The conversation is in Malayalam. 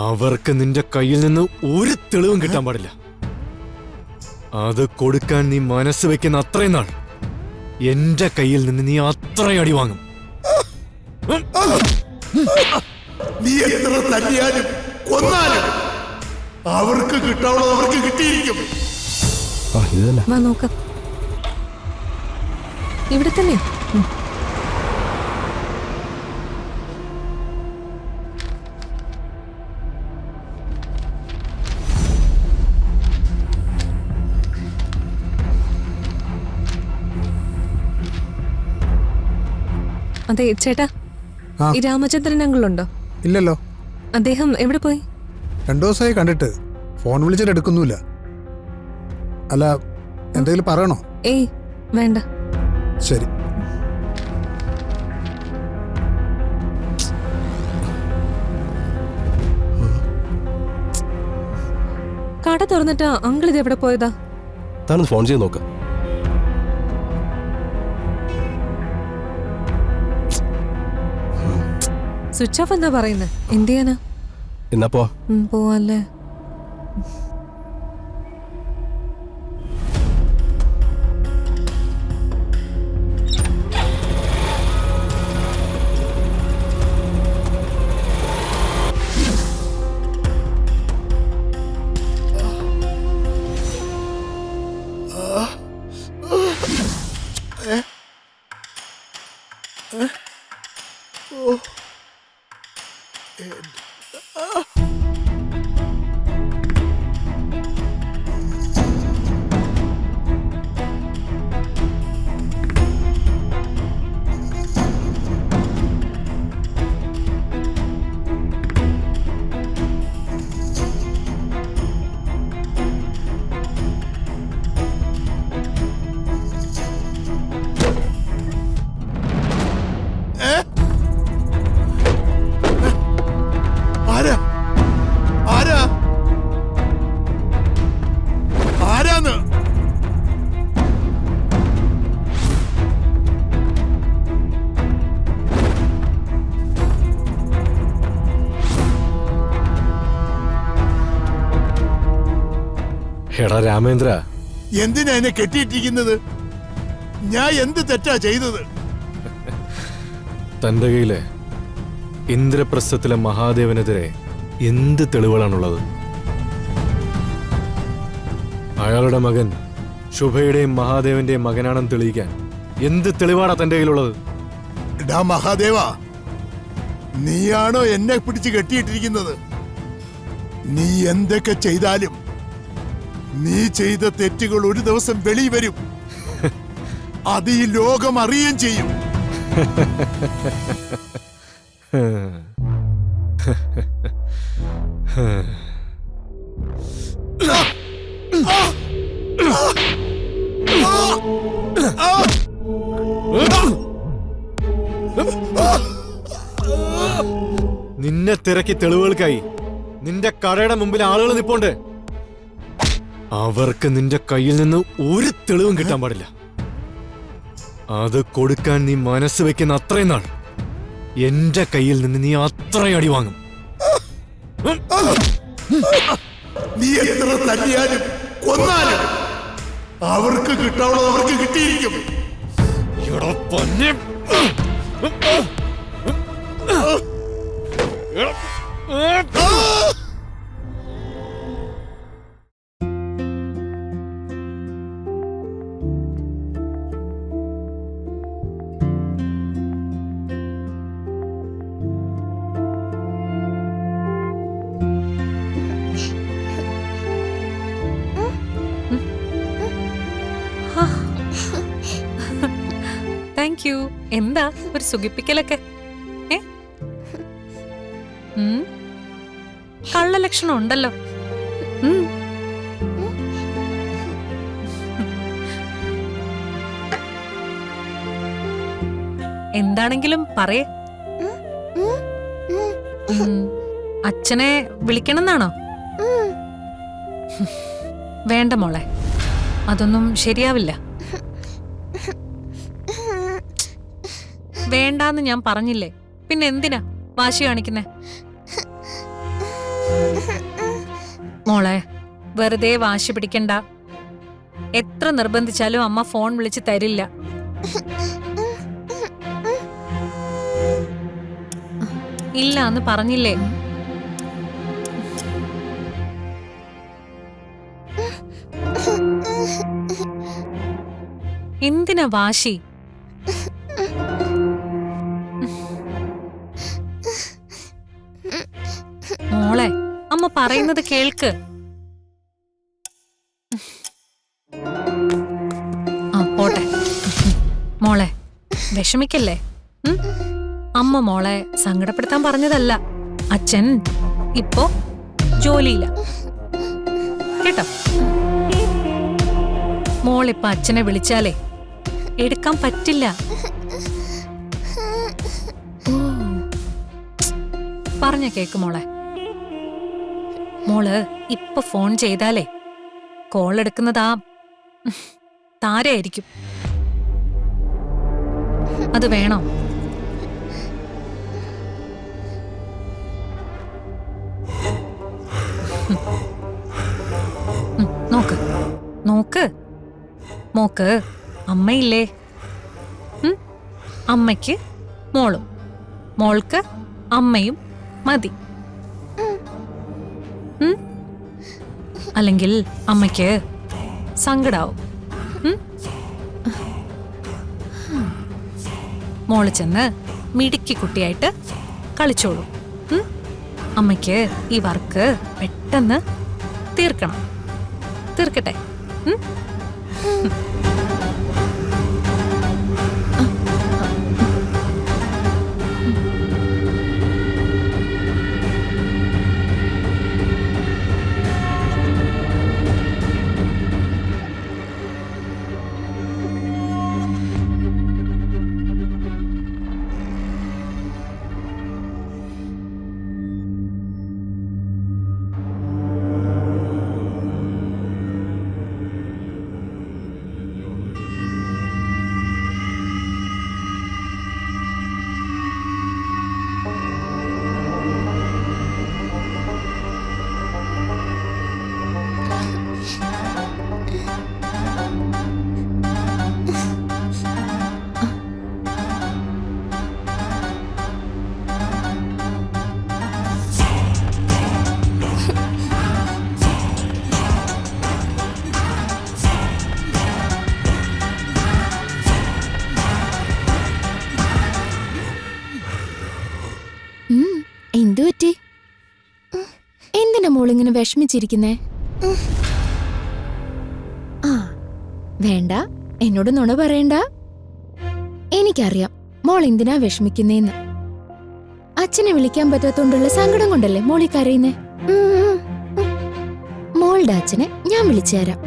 അവർക്ക് നിന്റെ കയ്യിൽ നിന്ന് ഒരു തെളിവും കിട്ടാൻ പാടില്ല. അത് കൊടുക്കാൻ നീ മനസ്സ് വെക്കുന്ന അത്രയും നാൾ എന്റെ കയ്യിൽ നിന്ന് നീ അത്രയും അടി വാങ്ങും. നീ എത്ര തല്ലിയാലും കൊന്നാലും അവർക്ക് കിട്ടാവുള്ളത് അവർക്ക് കിട്ടിയിരിക്കും. വാ നോക്കാം. ഇവിടെ തന്നെ. അതെ ചേട്ടാ, ഈ രാമചന്ദ്രൻ അങ്കിളുണ്ടോ? ഇല്ലല്ലോ. അദ്ദേഹം എവിടെ പോയി? 2 ദിവസമായി കണ്ടിട്ട്. ഫോൺ വിളിച്ചിട്ട് എടുക്കുന്നില്ല. അല്ല, എന്തെങ്കിലും പറയണോ? ഏയ് വേണ്ട. ശരി. കട തുറന്നിട്ടാ അങ്കിൾ ഇത് എവിടെ പോയതാ? താനൊന്ന് ഫോൺ ചെയ്ത് നോക്ക. സ്വിച്ച് ഓഫ് എന്നാ പറയുന്നത്. എന്ത് ചെയ്യാനാ? എന്നാ പോവാല്ലേ? എടാ രാമേന്ദ്ര, എന്തിനാ എന്നെ കെട്ടിയിട്ടിരിക്കുന്നത്? ഞാൻ എന്ത് തെറ്റാ ചെയ്തത്? തന്റെ കയ്യിലെ ഇന്ദ്രപ്രസ്ഥത്തിലെ മഹാദേവനെതിരെ എന്ത് തെളിവുകളാണുള്ളത്? അയാളുടെ മകൻ ശുഭയുടെയും മഹാദേവന്റെയും മകനാണെന്ന് തെളിയിക്കാൻ എന്ത് തെളിവാണ് തന്റെ കയ്യിലുള്ളത്? എടാ മഹാദേവ, നീയാണോ എന്നെ പിടിച്ച് കെട്ടിയിട്ടിരിക്കുന്നത്? നീ എന്തൊക്കെ ചെയ്താലും നീ ചെയ്ത തെറ്റുകൾ ഒരു ദിവസം വെളി വരും. അത് ഈ ലോകം അറിയുകയും ചെയ്യും. നിന്നെ തിരക്കി തെളിവുകൾക്കായി നിന്റെ കടയുടെ മുമ്പിൽ ആളുകൾ നിൽപ്പുണ്ട്. അവർക്ക് നിന്റെ കയ്യിൽ നിന്ന് ഒരു തെളിവും കിട്ടാൻ പാടില്ല. അത് കൊടുക്കാൻ നീ മനസ്സ് വെക്കുന്ന അത്രയും നാൾ എന്റെ കയ്യിൽ നിന്ന് നീ അത്രയും അടി വാങ്ങും. നീ എത്ര തല്ലിയാലും കൊന്നാലും അവർക്ക് കിട്ടാവുള്ളത് അവർക്ക് കിട്ടിയിരിക്കും. Thank you. എന്താ ഒരു സുഖിപ്പിക്കലൊക്കെ? കള്ള ലക്ഷണം ഉണ്ടല്ലോ. എന്താണെങ്കിലും പറയേ. അച്ഛനെ വിളിക്കണമെന്നാണോ? വേണ്ട മോളെ, അതൊന്നും ശരിയാവില്ല. വേണ്ടാന്ന് ഞാൻ പറഞ്ഞില്ലേ, പിന്നെ എന്തിനാ വാശി കാണിക്കുന്നേ? മോളെ വെറുതെ വാശി പിടിക്കണ്ട. എത്ര നിർബന്ധിച്ചാലും അമ്മ ഫോൺ വിളിച്ച് തരില്ല. ഇല്ല എന്ന് പറഞ്ഞില്ലേ? എന്തിനാ വാശി? മോളെ അമ്മ പറയുന്നത് കേൾക്ക്. ആ പോട്ടെ മോളെ, വിഷമിക്കല്ലേ. അമ്മ മോളെ സങ്കടപ്പെടുത്താൻ പറഞ്ഞതല്ല. അച്ഛൻ ഇപ്പോ ജോലിയില്ല കേട്ടോ. മോളിപ്പ അച്ഛനെ വിളിച്ചാലേ എടുക്കാൻ പറ്റില്ല. പറഞ്ഞ കേക്ക് മോളെ. മോള് ഇപ്പൊ ഫോൺ ചെയ്താലേ കോൾ എടുക്കുന്നതാ താരയായിരിക്കും. അത് വേണോ? നോക്ക് നോക്ക് മോക്ക് അമ്മയില്ലേ? അമ്മയ്ക്ക് മോളും, മോൾക്ക് അമ്മയും മതി. അല്ലെങ്കിൽ അമ്മയ്ക്ക് സങ്കടാവും. മോള് ചെന്ന് മിടുക്കി കുട്ടിയായിട്ട് കളിച്ചോളൂ. അമ്മയ്ക്ക് ഈ വർക്ക് പെട്ടെന്ന് തീർക്കണം. തീർക്കട്ടെ. എന്തുപറ്റി? എന്തിനാ മോളിങ്ങനെ വിഷമിച്ചിരിക്കുന്നേ? ആ വേണ്ട, എന്നോട് നുണ പറയണ്ട. എനിക്കറിയാം മോൾ എന്തിനാ വിഷമിക്കുന്നേന്ന്. അച്ഛനെ വിളിക്കാൻ പറ്റാത്തോണ്ടുള്ള സങ്കടം കൊണ്ടല്ലേ മോളി കരയുന്നേ? മോളുടെ അച്ഛനെ ഞാൻ വിളിച്ചു തരാം.